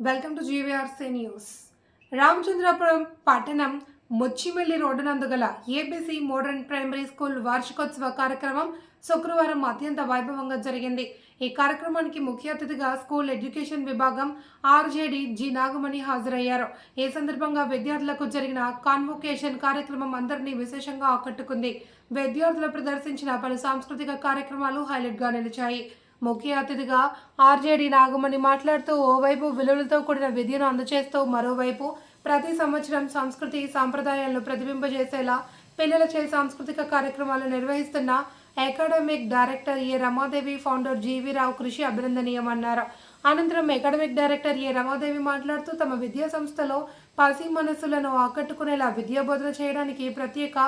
Welcome to GVRC news. Ramachandrapuram పట్టణం ముచ్చిమెల్లి road నందు గల ఏబీసీ మోడర్న్ ప్రైమరీ స్కూల్ వార్షికోత్సవ కార్యక్రమం శుక్రవారం అత్యంత వైభవంగా జరిగింది. ఈ కార్యక్రమానికి ముఖ్య అతిథిగా స్కూల్ ఎడ్యుకేషన్ విభాగం ఆర్జేడి జి నాగమణి హాజరయ్యారు. ఈ సందర్భంగా విద్యార్థులకు జరిగిన కాన్వొకేషన్ కార్యక్రమం అందరినీ విశేషంగా ఆకట్టుకుంది. విద్యార్థులు ప్రదర్శించిన పలు సాంస్కృతిక కార్యక్రమాలు హైలైట్గా నిలిచాయి. ముఖ్య అతిథిగా ఆర్జేడి నాగమణి మాట్లాడుతూ ఓవైపు విలువలతో కూడిన విద్యను అందజేస్తూ మరోవైపు ప్రతి సంవత్సరం సంస్కృతి సాంప్రదాయాలను ప్రతిబింబజేసేలా పిల్లలచే సాంస్కృతిక కార్యక్రమాలు నిర్వహిస్తున్న అకాడమిక్ డైరెక్టర్ ఏ రమాదేవి, ఫౌండర్ జీవీ రావు కృషి అభినందనీయమన్నారు. అనంతరం అకాడమిక్ డైరెక్టర్ ఏ రమాదేవి మాట్లాడుతూ తమ విద్యా సంస్థలో పసి మనస్సులను ఆకట్టుకునేలా విద్యా బోధన చేయడానికి ప్రత్యేక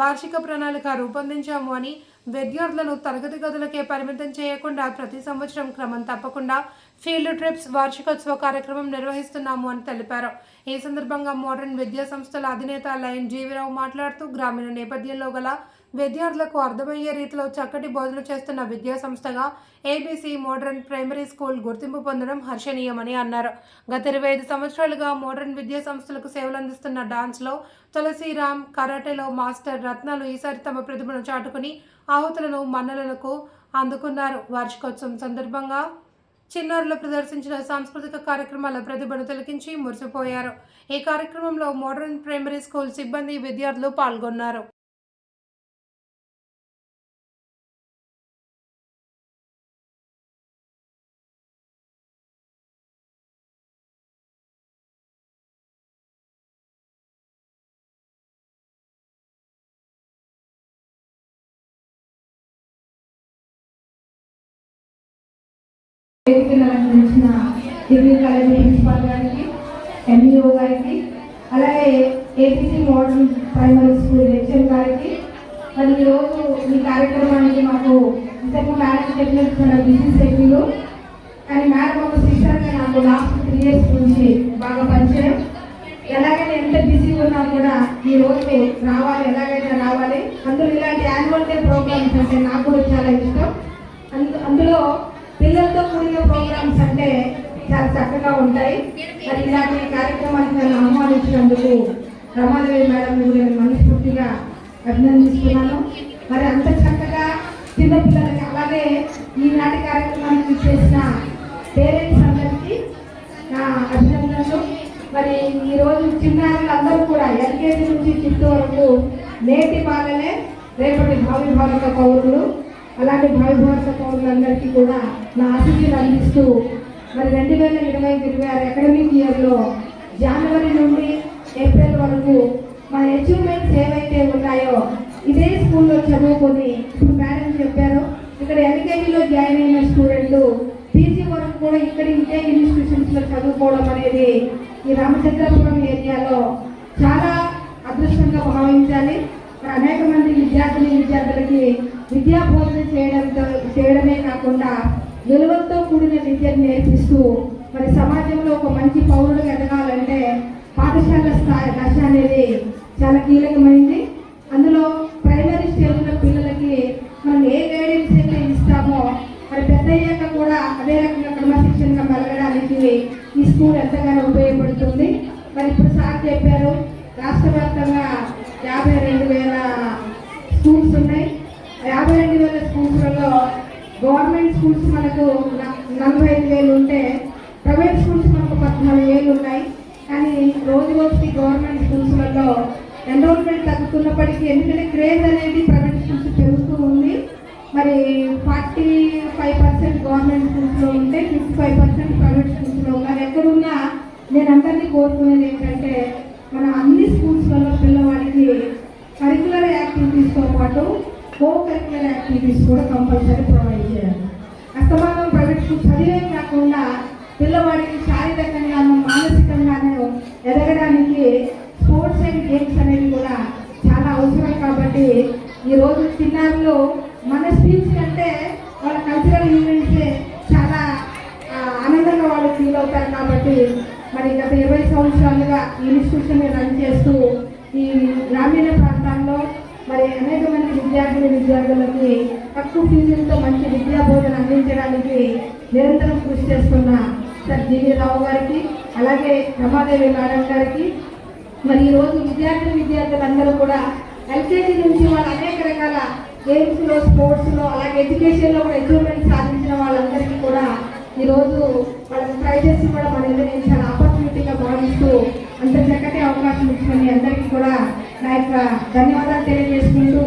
వార్షిక ప్రణాళిక రూపొందించాము అని, విద్యార్థులను తరగతి గదులకే పరిమితం చేయకుండా ప్రతి సంవత్సరం క్రమం తప్పకుండా ఫీల్డ్ ట్రిప్స్ వార్షికోత్సవ కార్యక్రమం నిర్వహిస్తున్నాము అని తెలిపారు. ఈ సందర్భంగా మోడర్న్ విద్యా సంస్థల అధినేత లయన్ జీవీరావు మాట్లాడుతూ గ్రామీణ నేపథ్యంలో గల విద్యార్థులకు అర్థమయ్యే రీతిలో చక్కటి బోధన చేస్తున్న విద్యా సంస్థగా ఏబీసీ మోడర్న్ ప్రైమరీ స్కూల్ గుర్తింపు పొందడం హర్షణీయమని అన్నారు. గత 25 సంవత్సరాలుగా మోడర్న్ విద్యా సంస్థలకు సేవలు అందిస్తున్న డాన్స్లో తులసిరామ్, కరాటేలో మాస్టర్ రత్నాలు ఈసారి తమ ప్రతిభను చాటుకుని ఆహుతులను మన్ననలకు అందుకున్నారు. వార్షికోత్సవం సందర్భంగా చిన్నారులు ప్రదర్శించిన సాంస్కృతిక కార్యక్రమాల ప్రతిభను తిలకించి మురిసిపోయారు. ఈ కార్యక్రమంలో మోడర్న్ ప్రైమరీ స్కూల్ సిబ్బంది, విద్యార్థులు పాల్గొన్నారు. అలంకరించిన డిగ్రీ కాలేజ్ ప్రిన్సిపాల్ గారికి, ఎంఈఓ గారికి, అలాగే ABC modern primary school HM గారికి, మరి ఈరోజు ఈ కార్యక్రమానికి మాకు ఇంతకు మేడం చెప్పినట్టు బిజీ షెడ్యూల్, కానీ మేడం ఒక సిస్టర్గా నాకు లాస్ట్ 3 years నుంచి బాగా పరిచయం. ఎలాగైనా ఎంత బిజీగా ఉన్నా కూడా ఈ రోజు రావాలి, ఎలాగైనా రావాలి. అందులో ఇలాంటి యాన్యువల్ డే ప్రోగ్రామ్స్ అంటే నాకు కూడా చాలా ఇష్టం. అందులో పిల్లలతో కూడిన ప్రోగ్రామ్స్ అంటే చాలా చక్కగా ఉంటాయి. మరి ఇలాంటి కార్యక్రమాన్ని నన్ను ఆహ్వానించినందుకు రమాదేవి మేడం నేను మనస్ఫూర్తిగా అభినందిస్తున్నాను. మరి అంత చక్కగా చిన్నపిల్లలకి, అలాగే ఈనాటి కార్యక్రమానికి చేసిన పేరెంట్స్ అందరికీ నా అభినందనలు. మరి ఈరోజు చిన్నారులందరూ కూడా ఎల్కేజీ నుంచి 5th వరకు నేటి బాలలే రేపటి భావి భారత పౌరులు. అలాంటి భావి భారత పౌరులందరికీ కూడా నా ఆశీస్సులు అందిస్తూ మరి 2025-26 అకాడమిక్ ఇయర్లో జనవరి నుండి ఏప్రిల్ వరకు మన అచీవ్మెంట్స్ ఏవైతే ఉన్నాయో ఇదే స్కూల్లో చదువుకొని, ఇప్పుడు మేడం చెప్పారు, ఇక్కడ ఎల్కేజీలో జాయిన్ అయిన స్టూడెంట్లు పీజీ వరకు కూడా ఇక్కడ ఇదే ఇన్స్టిట్యూషన్స్లో చదువుకోవడం అనేది ఈ రామచంద్రపురం ఏరియాలో చాలా అదృష్టంగా భావించాలి. అనేక మంది విద్యార్థులకి విద్యా బోధన చేయడమే కాకుండా విలువలతో కూడిన విద్యను నేర్పిస్తూ మరి సమాజంలో ఒక మంచి పౌరుడుగా ఎదగాలంటే పాఠశాల స్థాయి దశ అనేది చాలా కీలకమైంది. అందులో ప్రైమరీ స్టేజ్లో పిల్లలకి మనం ఏ గైడెన్స్ అయితే ఇస్తామో మరి పెద్ద అయ్యాక కూడా అదే రకంగా క్రమశిక్షణగా మెలగడానికి ఈ స్కూల్ ఎంతగానో ఉపయోగపడుతుంది. మరి ఇప్పుడు సార్ చెప్పారు, రాష్ట్ర వ్యాప్తంగా 52,000 స్కూల్స్ ఉన్నాయి. 52,000 స్కూల్స్లలో గవర్నమెంట్ స్కూల్స్ మనకు 45,000 ఉంటే ప్రైవేట్ స్కూల్స్ మనకు 14,000 ఉన్నాయి. కానీ రోజు రోజుకి గవర్నమెంట్ స్కూల్స్లలో ఎన్రోల్మెంట్ తగ్గుతున్నప్పటికీ, ఎందుకంటే క్రేజ్ అనేది ప్రైవేట్ స్కూల్స్ పెరుగుతూ ఉంది. మరి 45% గవర్నమెంట్ స్కూల్స్లో ఉంటే 55% ప్రైవేట్ స్కూల్స్లో ఉన్నారు. ఎక్కడున్నా నేను అందరినీ కోరుకునేది ఏంటంటే మనం అన్ని స్కూల్స్లలో పిల్లవాడికి కరికులర్ యాక్టివిటీస్తో పాటు కో కరికులర్ యాక్టివిటీస్ కూడా కంపల్సరీ ప్రొవైడ్ చేయాలి. అస్తమానం ప్రైవేట్ స్కూల్ చదివే కాకుండా పిల్లవాడికి శారీరకంగాను మానసికంగాను ఎదగడానికి స్పోర్ట్స్ అండ్ గేమ్స్ అనేవి కూడా చాలా అవసరం. కాబట్టి ఈరోజు చిన్నారులు మన స్పీచ్ కంటే వాళ్ళ కల్చరల్ ఈవెంట్సే చాలా ఆనందంగా వాళ్ళు ఫీల్ అవుతారు. కాబట్టి మరి గత 20 సంవత్సరాలుగా ఈ ఇన్స్టిట్యూషన్ రన్ చేస్తూ ఈ గ్రామీణ ప్రాంతాల్లో మరి అనేక మంది విద్యార్థులకి తక్కువ ఫీజులతో మంచి విద్యా బోధన అందించడానికి నిరంతరం కృషి చేస్తున్న సార్ జీవీ రావు గారికి, అలాగే రమాదేవి మేడం గారికి. మరి ఈరోజు విద్యార్థులందరూ కూడా ఎల్కేజీ నుంచి వాళ్ళు అనేక రకాల గేమ్స్లో, స్పోర్ట్స్లో, అలాగే ఎడ్యుకేషన్లో కూడా అచీవ్మెంట్ సాధించిన వాళ్ళందరికీ కూడా ఈరోజు వాళ్ళకి ప్రైజెస్ కూడా మన నేను చాలా ఆపర్చునిటీగా భావిస్తూ అంత చక్కటి అవకాశం ఇచ్చిన మీ అందరికీ కూడా నా యొక్క ధన్యవాదాలు తెలియజేసుకుంటూ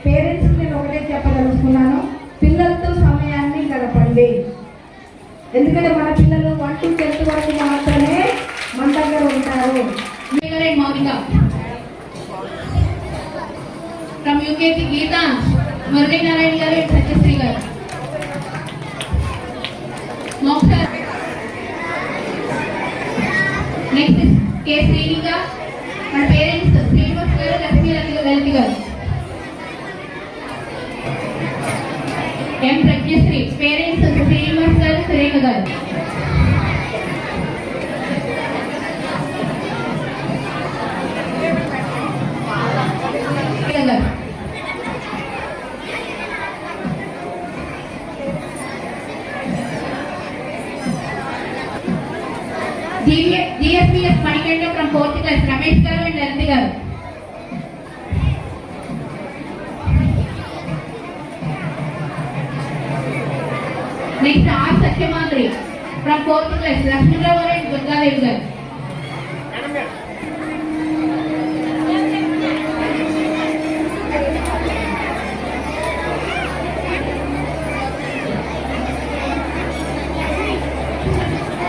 పేరెంట్స్కి నేను ఒకటే చెప్పదలుచుకున్నాను, పిల్లలతో సమయాన్ని గడపండి. ఎందుకంటే మన పిల్లలు 1 to 10th వరకు మాత్రమే మన దగ్గర ఉంటారు. From UKG Geeta, Murali Narayan garu and Satyasri garu. Moksha. Next is K. Srinika. Our parents Srinivas garu, Lakshmi Lalti garu. M. Pratyasri. Parents Srinivas garu, Sureka garu. GSPS Manikanda from 4th class, Ramesh garu and Lalti garu. Next R. Satyamadri from 4th class, Lakshmi garu and Durgadevi garu.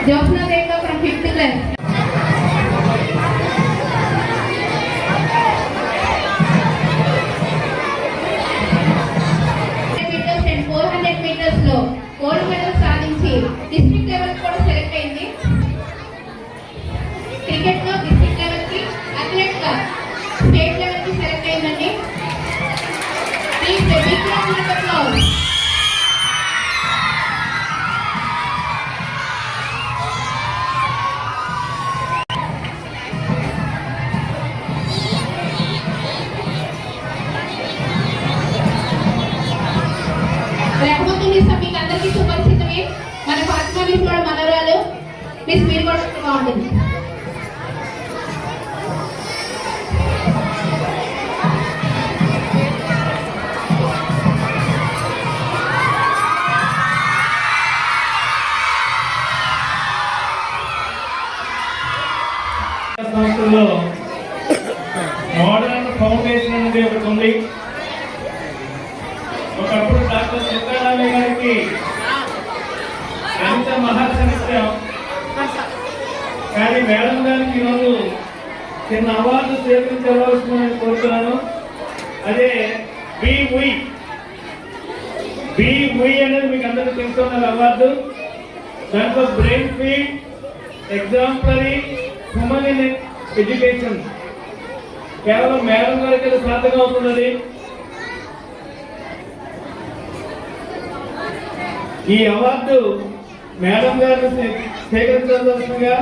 Jyotsna Devga from 5th class. meters and 400 meters లో gold medal సాధించి district level కూడా select అయింది. Cricket లో district level కి, athlete గా state level కి select అయిందండి. Please big round of applause. మీకు అందరికీ సుపరిచితమే, మన ఫాతిమా మిస్ కూడా మనవరాలు. మిస్ మీరు కూడా బాగుంటుంది. సంస్థల్లో మోడర్న్ ఫౌండేషన్ అనేది ఒకటి ఉంది. ఒకప్పుడు డాక్టర్ సీతారామయ్య గారికి ఎంత మహాసనిత్యం, కానీ మేడం గారికి ఈరోజు చిన్న అవార్డు స్వీకరించవలసిందని కోరుతున్నాను. అదే బి అనేది మీకు అందరికీ తెలుసుకున్న అవార్డు. దాంట్లో brain field, exemplary, human in education కేవలం మేడం గారికి సాధ్యం అవుతున్నది. ఈ అవార్డు మేడం గారిని స్వీకరించవలసిందిగా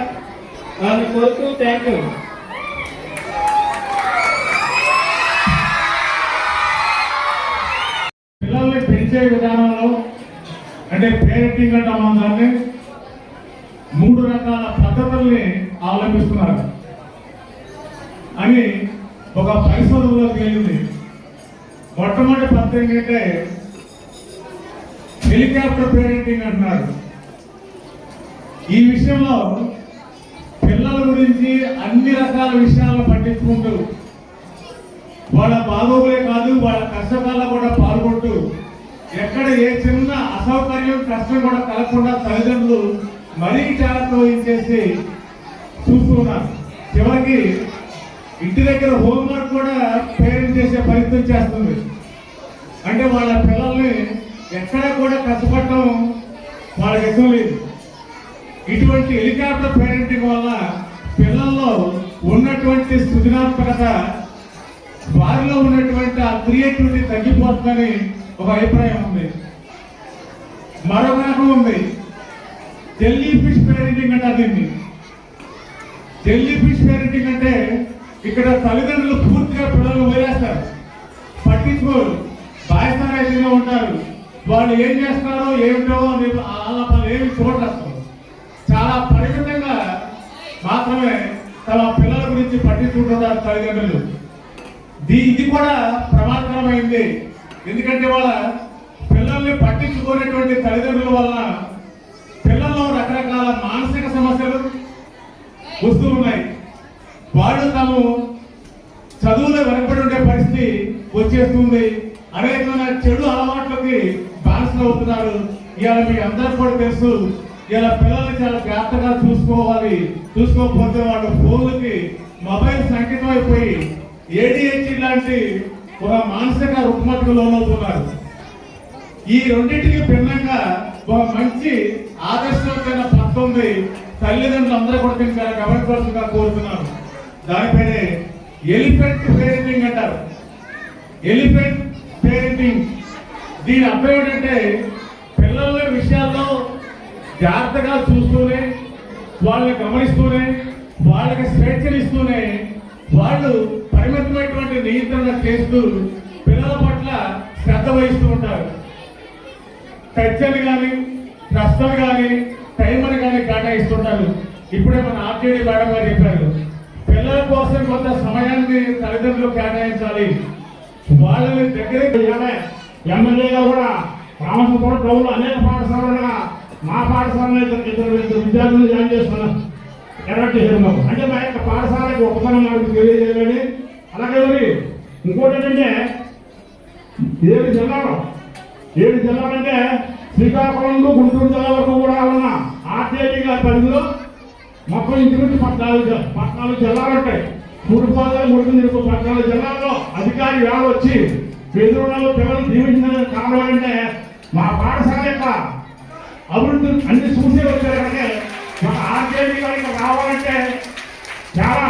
వారిని కోరుతూ థ్యాంక్ యూ. పిల్లల్ని పెంచే విధానంలో అంటే పేరెంటింగ్ అంటాం, దాన్ని 3 రకాల పద్ధతుల్ని అవలంబిస్తున్నారు అని ఒక పరిశోధనలో తేలింది. మొట్టమొదటి పద్ధతి ఏంటంటే హెలికాప్టర్ పేరెంటింగ్ అంటున్నారు. ఈ విషయంలో పిల్లల గురించి అన్ని రకాల విషయాలను పట్టించుకుంటూ వాళ్ళ బాగోగులే కాదు, వాళ్ళ కష్టకాల్లో కూడా పాల్గొంటూ ఎక్కడ ఏ చిన్న అసౌకర్యం, కష్టం కూడా కలగకుండా తల్లిదండ్రులు మరీ జాగ్రత్త వహించేసి చూస్తున్నారు. చివరికి ఇంటి దగ్గర హోంవర్క్ కూడా పేరెంట్ చేసే ప్రయత్నం చేస్తుంది. అంటే వాళ్ళ పిల్లల్ని ఎక్కడ కూడా కష్టపడటం వాళ్ళకి ఇష్టం లేదు. ఇటువంటి హెలికాప్టర్ పేరెంటింగ్ వల్ల పిల్లల్లో ఉన్నటువంటి సృజనాత్మకత, వారిలో ఉన్నటువంటి ఆ క్రియేటివిటీ తగ్గిపోతుందని ఒక అభిప్రాయం ఉంది. మరొక రకం ఉంది, జెల్లీ ఫిష్ పేరెంటింగ్ అంటారు దీన్ని. జెల్లీ ఫిష్ పేరెంటింగ్ అంటే ఇక్కడ తల్లిదండ్రులు పూర్తిగా పిల్లలు వదిలేస్తారు, పట్టించుకోరు, బాధ్యతగా ఉంటారు. వాళ్ళు ఏం చేస్తారో ఏమిటో వాళ్ళ ఏమి చూడరు. చాలా పరిమితంగా మాత్రమే తమ పిల్లల గురించి పట్టించుకుంటున్నారు తల్లిదండ్రులు. ఇది కూడా ప్రమాదకరమైంది. ఎందుకంటే వాళ్ళ పిల్లల్ని పట్టించుకునేటువంటి తల్లిదండ్రుల వలన పిల్లల్లో రకరకాల మానసిక సమస్యలు వస్తూ ఉన్నాయి. వాళ్ళు తాము చదువులో వెనకబడి ఉండే పరిస్థితి వచ్చేస్తుంది. అనేకమైన చెడు అలవాట్లకి బానిసలు అవుతున్నారు. ఇవాళ మీకు అందరూ కూడా తెలుసు, ఇలా పిల్లల్ని చాలా జాగ్రత్తగా చూసుకోవాలి. చూసుకోకపోతే వాళ్ళు ఫోన్లకి మొబైల్స్ అంకితం అయిపోయి ADHD లాంటి ఒక మానసిక రుగ్మతకు లోనవుతున్నారు. ఈ రెండింటికి భిన్నంగా ఒక మంచి ఆదర్శవంతమైన పథకం ఉంది. తల్లిదండ్రులు అందరూ కూడా దీన్ని చాలా గమనించవలసిందిగా కోరుతున్నాను. దానిపైనే ఎలిఫెంట్ పేరెంటింగ్ అంటారు. ఎలిఫెంట్ పేరెంటింగ్ దీని అర్థం ఏంటంటే పిల్లల విషయాల్లో జాగ్రత్తగా చూస్తూనే, వాళ్ళని గమనిస్తూనే, వాళ్ళకి స్వేచ్ఛనిస్తూనే, వాళ్ళు పరిమితమైనటువంటి నియంత్రణ చేస్తూ పిల్లల పట్ల శ్రద్ధ వహిస్తూ ఉంటారు. టచ్ అని కానీ, ట్రస్ట్ అని కానీ, టైం అని కానీ కేటాయిస్తుంటారు. ఇప్పుడే మన RJD మేడం గారు చెప్పారు, పిల్లల కోసం కొంత సమయాన్ని తల్లిదండ్రులు కేటాయించాలి. వాళ్ళని దగ్గరికి ఎమ్మెల్యేగా కూడా రామచంద్ర టౌన్లో అనేక పాఠశాలలుగా మా పాఠశాలలో ఇద్దరు విద్యార్థులు జాయిన్ చేస్తున్నాం. ఎర్రట్ చేశారు మాకు. అంటే మా యొక్క పాఠశాలకు ఒకసారి మాకు తెలియజేయాలని. అలాగే ఇంకోటి ఏంటంటే 7 జిల్లాలంటే శ్రీకాకుళం గుంటూరు జిల్లా వరకు కూడా ఉన్న RJD గారి పరిధిలో మొత్తం ఇంచుమించు 14 జిల్లాలు ఉంటాయి. తూర్పుగోదావరి 14 జిల్లాల్లో అధికారి వేళ వచ్చి ఎదురులో పిల్లలు దీవించిన కారణం అంటే మా పాఠశాల యొక్క అభివృద్ధి అన్ని చూసే వచ్చారంటే ఒక RJD గారికి రావాలంటే చాలా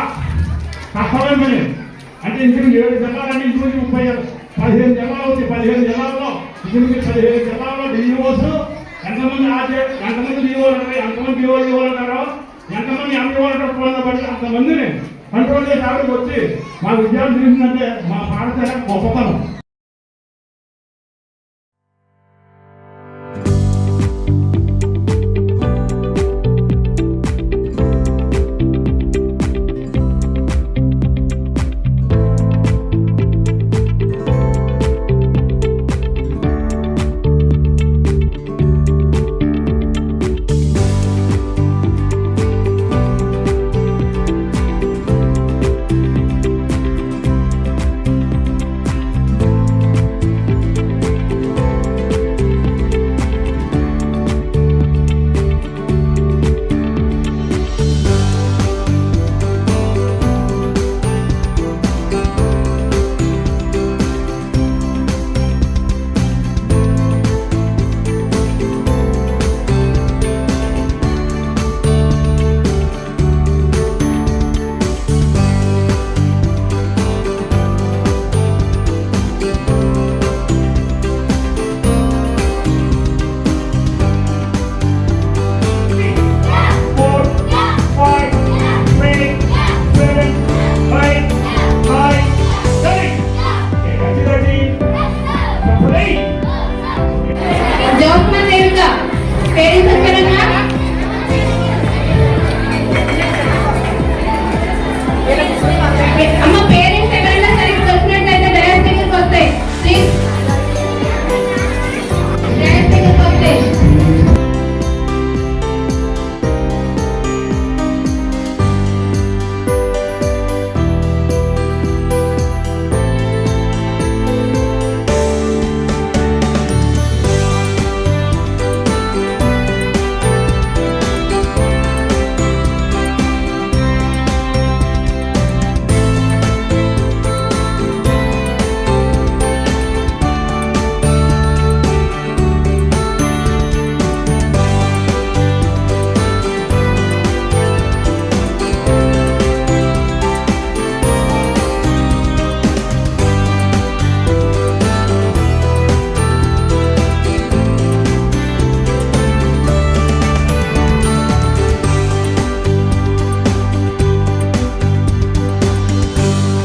కష్టమైన పని. అంటే ఇంచుమించు 7 జిల్లాలంటే ఇంచుమించు 15 జిల్లాలు అవుతాయి. 15 జిల్లాల్లో ఇంచుమించు 15 జిల్లాల్లో DEOs ఎంతమంది ఎంతమంది DEOలు ఉంటారు, ఎంతమంది DEOలు అంటారో, ఎంతమంది MPOలు అంటారు బట్టి అంతమందిని కంట్రోల్ చేసి ఆవిడకి వచ్చి మా విద్యార్థులు ఏంటంటే మా పాఠశాల గొప్పతనం.